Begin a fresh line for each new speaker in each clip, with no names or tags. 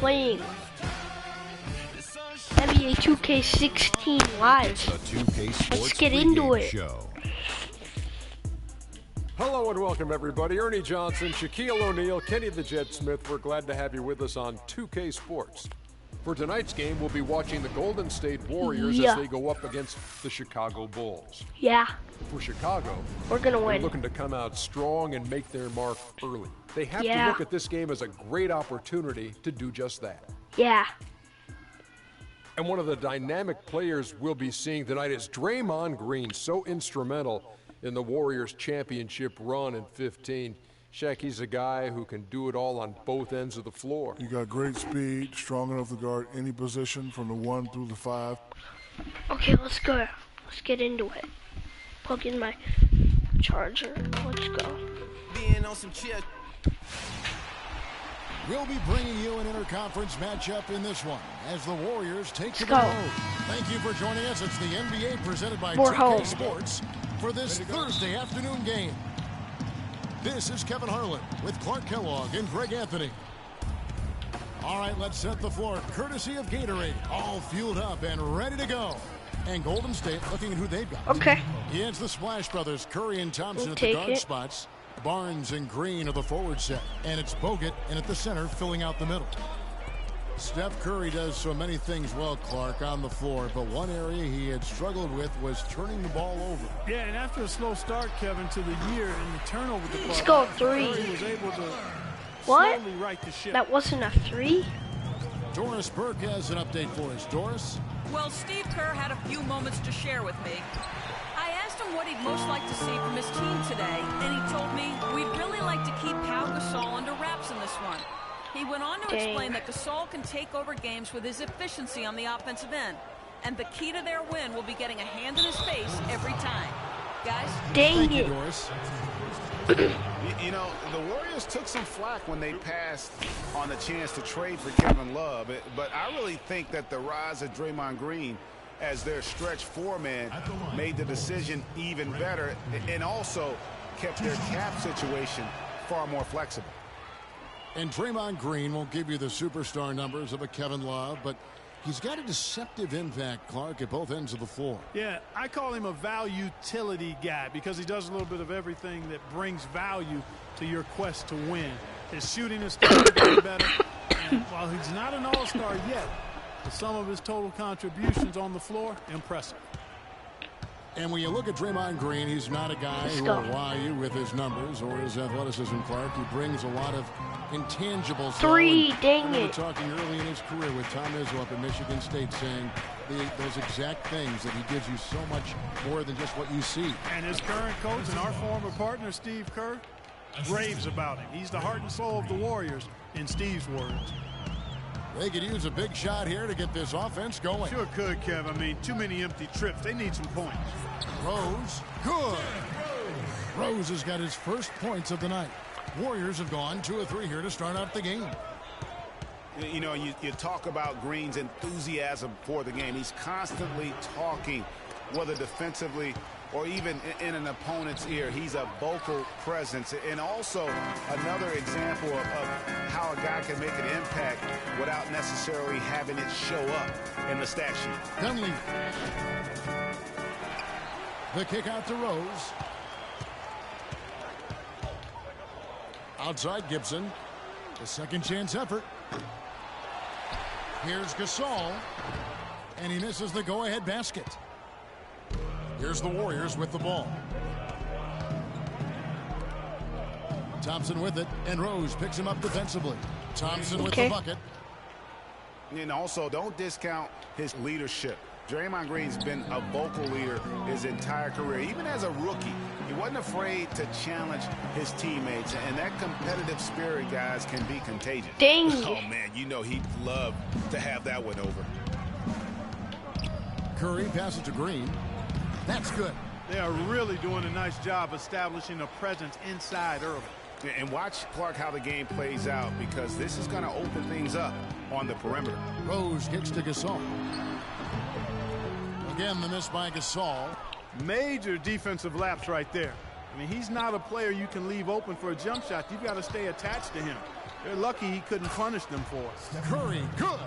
playing NBA 2K16 live. Let's get into it.
Hello and welcome everybody. Ernie Johnson, Shaquille O'Neal, Kenny the Jet Smith. We're glad to have you with us on 2K Sports. For tonight's game, we'll be watching the Golden State Warriors as they go up against the Chicago Bulls.
Yeah.
For Chicago,
we're gonna win.
They're looking to come out strong and make their mark early. They have to look at this game as a great opportunity to do just that.
Yeah.
And one of the dynamic players we'll be seeing tonight is Draymond Green, so instrumental in the Warriors championship run in 15. Shaq, he's a guy who can do it all on both ends of the floor.
You got great speed, strong enough to guard any position from the 1 through the 5.
Okay, let's go. Let's get into it. Plug in my charger. Let's go.
Being on some chill.
We'll be bringing you an interconference matchup in this one as the Warriors take to the
go.
road. Thank you for joining us. It's the NBA presented by
We're
2K
home.
Sports for this Thursday afternoon game. This is Kevin Harlan with Clark Kellogg and Greg Anthony. All right, let's set the floor courtesy of Gatorade. All fueled up and ready to go. And Golden State looking at who they've got.
Okay.
Against the Splash Brothers, Curry and Thompson
We'll
at the
take
guard
it.
spots. Barnes and Green are the forward set. And it's Bogut in at the center filling out the middle. Steph Curry does so many things well, Clark, on the floor, but one area he had struggled with was turning the ball over.
Yeah, and after a slow start, Kevin, to the year in the turnover department,
Let's go 3.
Curry was able to
What?
slowly right the ship.
That wasn't a 3?
Doris Burke has an update for us. Doris?
Well, Steve Kerr had a few moments to share with me. I asked him what he'd most like to see from his team today, and he told me we'd really like to keep Pau Gasol under wraps in this one. He went on to explain that Gasol can take over games with his efficiency on the offensive end, and the key to their win will be getting a hand in his face every time. Guys?
Dang
Thank you,
it.
Doris.
You know, the Warriors took some flack when they passed on the chance to trade for Kevin Love, but I really think that the rise of Draymond Green as their stretch four-man made the decision even better and also kept their cap situation far more flexible.
And Draymond Green won't give you the superstar numbers of a Kevin Love, but he's got a deceptive impact, Clark, at both ends of the floor.
Yeah, I call him a value utility guy because he does a little bit of everything that brings value to your quest to win. His shooting is starting to get better, and while he's not an all-star yet, the sum of his total contributions on the floor, impressive.
And when you look at Draymond Green, he's not a guy who will wow you with his numbers or his athleticism, Clark. He brings a lot of intangibles.
3, dang
we were
it.
talking early in his career with Tom Izzo up at Michigan State saying those exact things, that he gives you so much more than just what you see.
And his current coach and our former partner, Steve Kerr, raves about him. He's the heart and soul of the Warriors, in Steve's words.
They could use a big shot here to get this offense going.
Sure could, Kev. I mean, too many empty trips. They need some points.
Rose, good. Rose has got his first points of the night. Warriors have gone 2 of 3 here to start out the game.
You know, you talk about Green's enthusiasm for the game. He's constantly talking, whether defensively or even in an opponent's ear. He's a vocal presence. And also another example of how a guy can make an impact without necessarily having it show up in the stat sheet.
Conley. The kick out to Rose. Outside Gibson. The second chance effort. Here's Gasol. And he misses the go-ahead basket. Here's the Warriors with the ball. Thompson with it, and Rose picks him up defensively. Thompson with the bucket.
And also, don't discount his leadership. Draymond Green's been a vocal leader his entire career. Even as a rookie, he wasn't afraid to challenge his teammates. And that competitive spirit, guys, can be contagious.
Dang.
Oh, man, you know he'd love to have that one over.
Curry passes to Green. That's good.
They are really doing a nice job establishing a presence inside early.
And watch, Clark, how the game plays out, because this is going to open things up on the perimeter.
Rose kicks to Gasol. Again, the miss by Gasol.
Major defensive lapse right there. I mean, he's not a player you can leave open for a jump shot. You've got to stay attached to him. They're lucky he couldn't punish them for it.
Curry, good.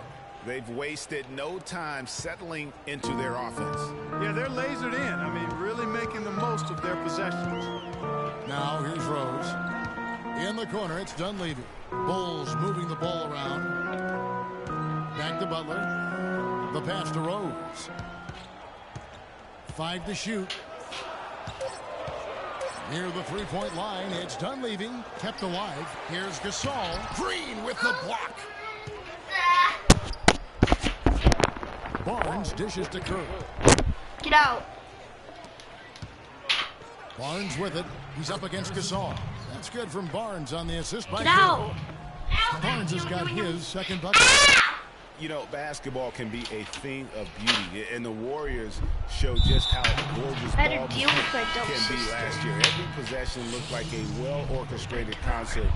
They've wasted no time settling into their offense.
Yeah, they're lasered in. I mean, really making the most of their possessions.
Now here's Rose. In the corner, it's Dunleavy. Bulls moving the ball around. Back to Butler. The pass to Rose. 5 to shoot. Near the three-point line, it's Dunleavy. Kept alive. Here's Gasol. Green with the block. Barnes dishes to Curry.
Get out.
Barnes with it. He's up against Gasol. That's good from Barnes on the assist by
Get out.
Curry. Barnes has got his second bucket.
You know, basketball can be a thing of beauty, and the Warriors show just how gorgeous
Better
ball
deal with my dumb
can be
sister.
last year. Every possession looked like a well-orchestrated concert.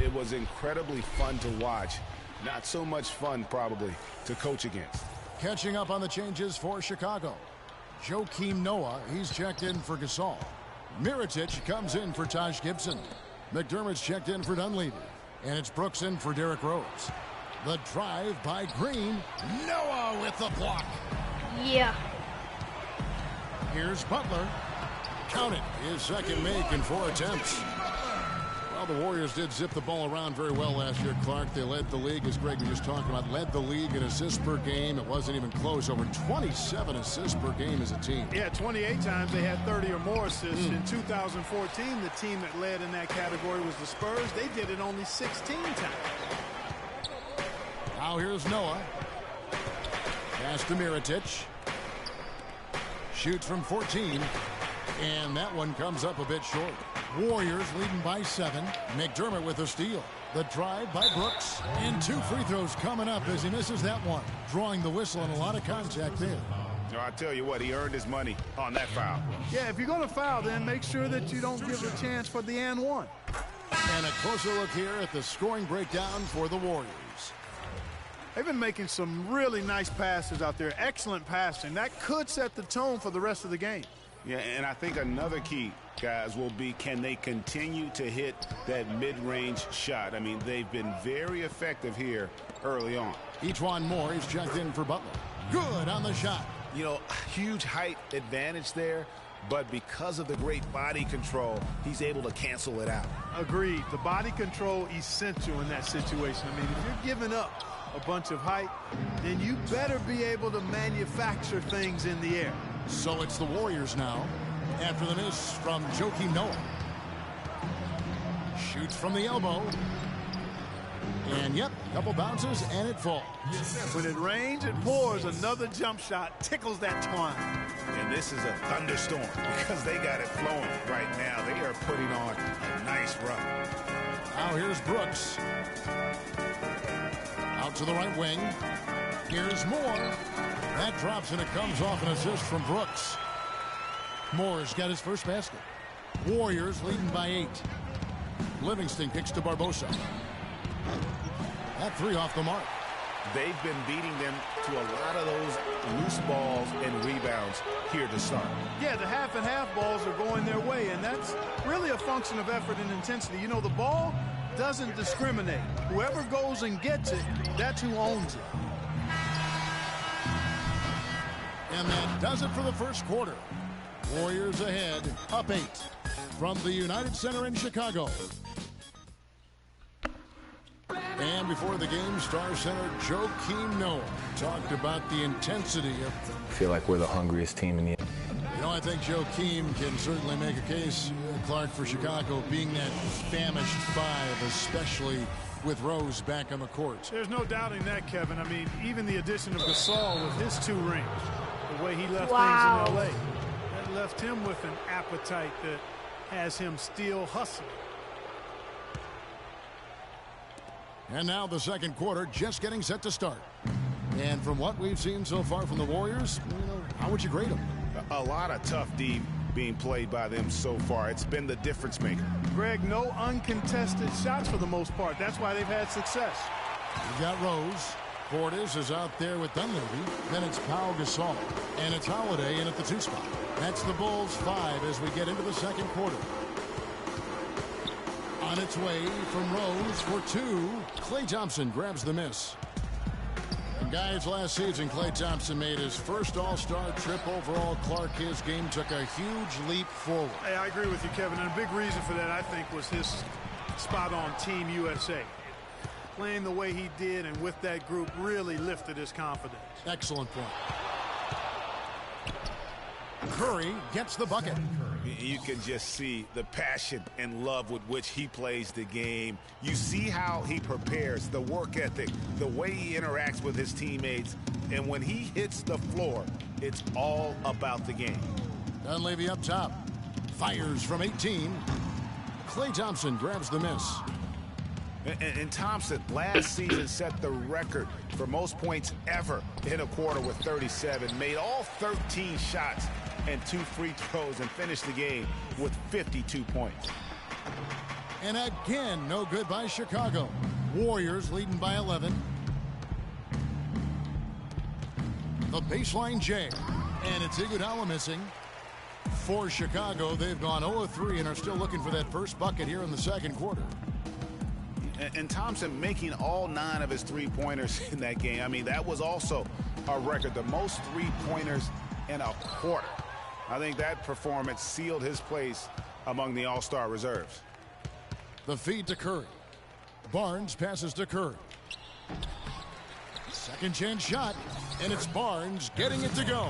It was incredibly fun to watch. Not so much fun, probably, to coach against.
Catching up on the changes for Chicago. Joakim Noah, he's checked in for Gasol. Mirotic comes in for Taj Gibson. McDermott's checked in for Dunleavy. And it's Brooks in for Derrick Rose. The drive by Green. Noah with the block.
Yeah.
Here's Butler. Count it. His second make in 4 attempts. Well, the Warriors did zip the ball around very well last year, Clark. They led the league, as Greg was just talking about, led the league in assists per game. It wasn't even close. Over 27 assists per game as a team.
Yeah, 28 times they had 30 or more assists. In 2014, the team that led in that category was the Spurs. They did it only 16 times.
Now here's Noah. Pass to Mirotic. Shoots from 14. And that one comes up a bit short. Warriors leading by 7. McDermott with a steal. The drive by Brooks. And 2 free throws coming up as he misses that one. Drawing the whistle and a lot of contact there.
I tell you what, he earned his money on that foul.
Yeah, if you're going to foul, then make sure that you don't give a chance for the and one.
And a closer look here at the scoring breakdown for the Warriors.
They've been making some really nice passes out there. Excellent passing. That could set the tone for the rest of the game.
Yeah, and I think another key, guys, will be can they continue to hit that mid-range shot? I mean, they've been very effective here early on.
Ejuan Moore is checked in for Butler. Good on the shot.
You know, huge height advantage there, but because of the great body control, he's able to cancel it out.
Agreed. The body control essential in that situation. I mean, if you're giving up a bunch of height, then you better be able to manufacture things in the air.
So it's the Warriors now after the miss from Joakim Noah. Shoots from the elbow. And yep, couple bounces and it falls.
When it rains, it pours. Another jump shot tickles that twine.
And this is a thunderstorm because they got it flowing right now. They are putting on a nice run.
Now here's Brooks. Out to the right wing. Here's Moore. That drops and it comes off an assist from Brooks. Moore's got his first basket. Warriors leading by 8. Livingston kicks to Barbosa. That 3 off the mark.
They've been beating them to a lot of those loose balls and rebounds here to start.
Yeah, the half and half balls are going their way, and that's really a function of effort and intensity. You know, the ball doesn't discriminate. Whoever goes and gets it, that's who owns it.
And that does it for the first quarter. Warriors ahead, up 8 from the United Center in Chicago. And before the game, Star Center Joakim Noah talked about the intensity of...
I feel like we're the hungriest team in the...
You know, I think Joakim can certainly make a case, Clark, for Chicago being that famished 5, especially with Rose back on the court.
There's no doubting that, Kevin. I mean, even the addition of Gasol with his 2 rings, the way he left things in L.A., that left him with an appetite that has him still hustling.
And now the second quarter just getting set to start. And from what we've seen so far from the Warriors, how would you grade them?
A lot of tough D being played by them so far. It's been the difference maker.
Greg, no uncontested shots for the most part. That's why they've had success.
We got Rose. Portis is out there with Dunleavy. Then it's Pau Gasol. And it's Holiday in at the 2 spot. That's the Bulls 5 as we get into the second quarter. On its way from Rose for two. Klay Thompson grabs the miss. And guys, last season, Klay Thompson made his first All-Star trip overall. Clark, his game took a huge leap forward.
Hey, I agree with you, Kevin. And a big reason for that, I think, was his spot on Team USA. Playing the way he did and with that group really lifted his confidence.
Excellent point. Curry gets the bucket.
You can just see the passion and love with which he plays the game. You see how he prepares, the work ethic, the way he interacts with his teammates. And when he hits the floor, it's all about the game.
Dunleavy up top. Fires from 18. Klay Thompson grabs the miss.
And Thompson last season set the record for most points ever in a quarter with 37. Made all 13 shots and 2 free throws and finished the game with 52 points.
And again, no good by Chicago. Warriors leading by 11. The baseline J. And it's Iguodala missing. For Chicago, they've gone 0-3 and are still looking for that first bucket here in the second quarter.
And Thompson making all 9 of his three-pointers in that game. I mean, that was also a record, the most three-pointers in a quarter. I think that performance sealed his place among the All-Star reserves.
The feed to Curry. Barnes passes to Curry. Second chance shot, and it's Barnes getting it to go.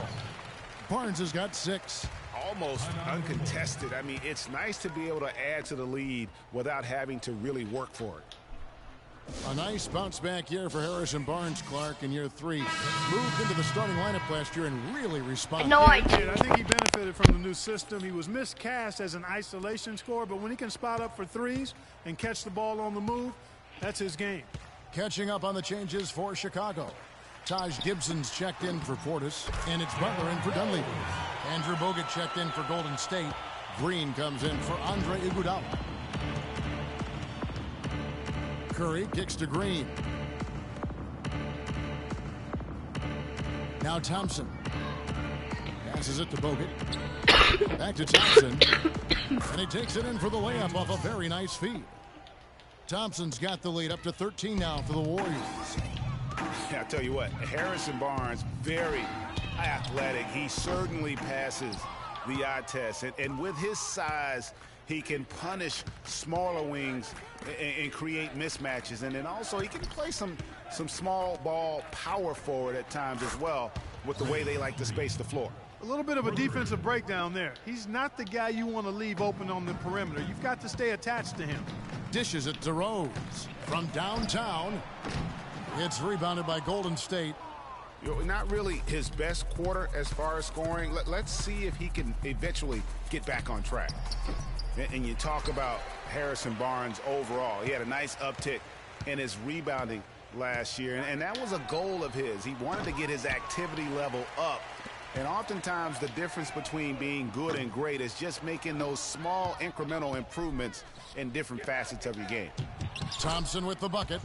Barnes has got 6.
Almost uncontested. I mean, it's nice to be able to add to the lead without having to really work for it.
A nice bounce back year for Harrison Barnes, Clark, in year 3. Moved into the starting lineup last year and really responded.
No, I did.
I think he benefited from the new system. He was miscast as an isolation scorer, but when he can spot up for threes and catch the ball on the move, that's his game.
Catching up on the changes for Chicago. Taj Gibson's checked in for Portis, and it's Butler in for Dunleavy. Andrew Bogut checked in for Golden State. Green comes in for Andre Iguodala. Curry kicks to Green. Now Thompson. Passes it to Bogut. Back to Thompson. And he takes it in for the layup off a very nice feed. Thompson's got the lead up to 13 now for the Warriors.
I'll tell you what, Harrison Barnes, very athletic. He certainly passes the eye test. And with his size, he can punish smaller wings and create mismatches. And then also he can play some small ball power forward at times as well with the way they like to space the floor.
A little bit of a defensive breakdown there. He's not the guy you want to leave open on the perimeter. You've got to stay attached to him.
Dishes it to Rose from downtown. It's rebounded by Golden State.
Not really his best quarter as far as scoring. Let's see if he can eventually get back on track. And you talk about Harrison Barnes overall. He had a nice uptick in his rebounding last year, and that was a goal of his. He wanted to get his activity level up. And oftentimes the difference between being good and great is just making those small incremental improvements in different facets of your game.
Thompson with the bucket.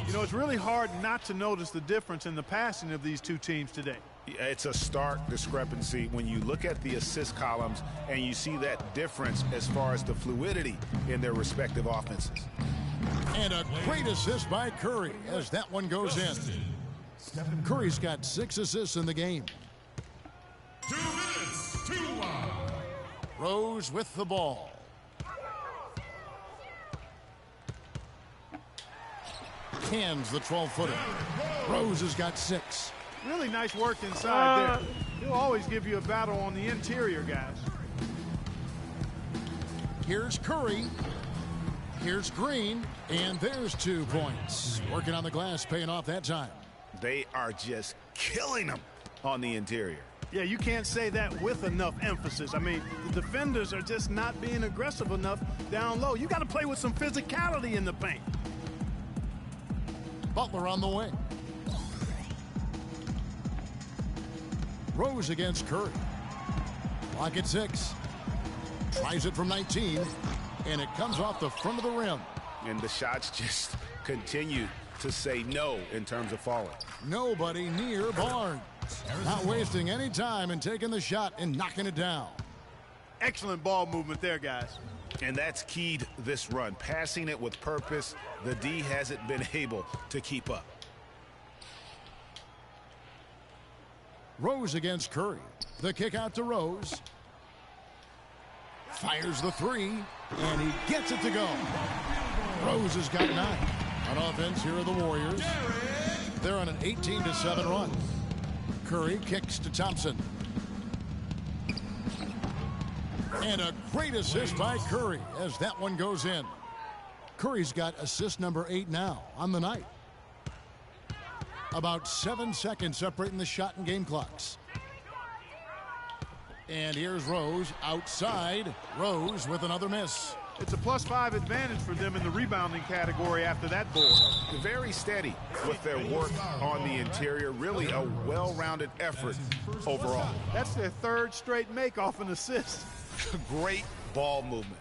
You know, it's really hard not to notice the difference in the passing of these two teams today.
It's a stark discrepancy when you look at the assist columns and you see that difference as far as the fluidity in their respective offenses.
And a great assist by Curry as that one goes in. Curry's got 6 assists in the game.
2 minutes, 2-1.
Rose with the ball. Hands the 12-footer. Rose has got 6.
Really nice work inside there. He'll always give you a battle on the interior, guys.
Here's Curry. Here's Green. And there's 2 points. Working on the glass, paying off that time.
They are just killing them on the interior.
Yeah, you can't say that with enough emphasis. I mean, the defenders are just not being aggressive enough down low. You got to play with some physicality in the paint.
Butler on the wing. Rose against Curry. Clock at 6. Tries it from 19. And it comes off the front of the rim.
And the shots just continue to say no in terms of falling.
Nobody near Barnes. Not wasting any time and taking the shot and knocking it down.
Excellent ball movement there, guys.
And that's keyed this run. Passing it with purpose. The D hasn't been able to keep up.
Rose against Curry. The kick out to Rose. Fires the three, and he gets it to go. Rose has got 9. On offense, here are the Warriors. They're on an 18-7 run. Curry kicks to Thompson. And a great assist by Curry as that one goes in. Curry's got assist number 8 now on the night. About 7 seconds separating the shot and game clocks. And here's Rose outside. Rose with another miss.
It's a +5 advantage for them in the rebounding category after that board.
Very steady with their work on the interior. Really a well-rounded effort overall.
That's their 3rd straight make off an assist.
Great ball movement.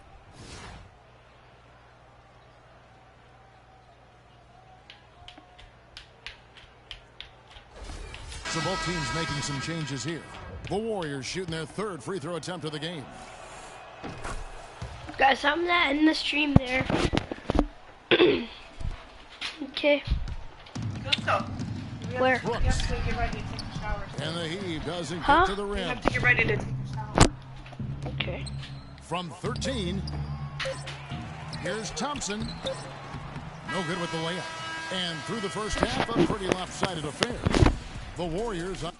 So both teams making some changes here. The Warriors shooting their 3rd free throw attempt of the game.
Guys, I'm gonna end the stream there. Okay. Where?
Brooks.
You have to get ready to take a shower.
And the heave doesn't
Huh?
get to the
You
rim.
have to get ready to take a shower.
Okay.
From 13. Here's Thompson. No good with the layup. And through the first half, a pretty lopsided affair. The Warriors on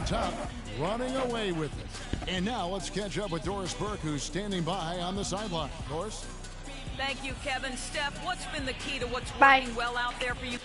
top, running away with it. And now let's catch up with Doris Burke, who's standing by on the sideline. Doris?
Thank you, Kevin. Steph, what's been the key to what's
Bye.
working well out there for you?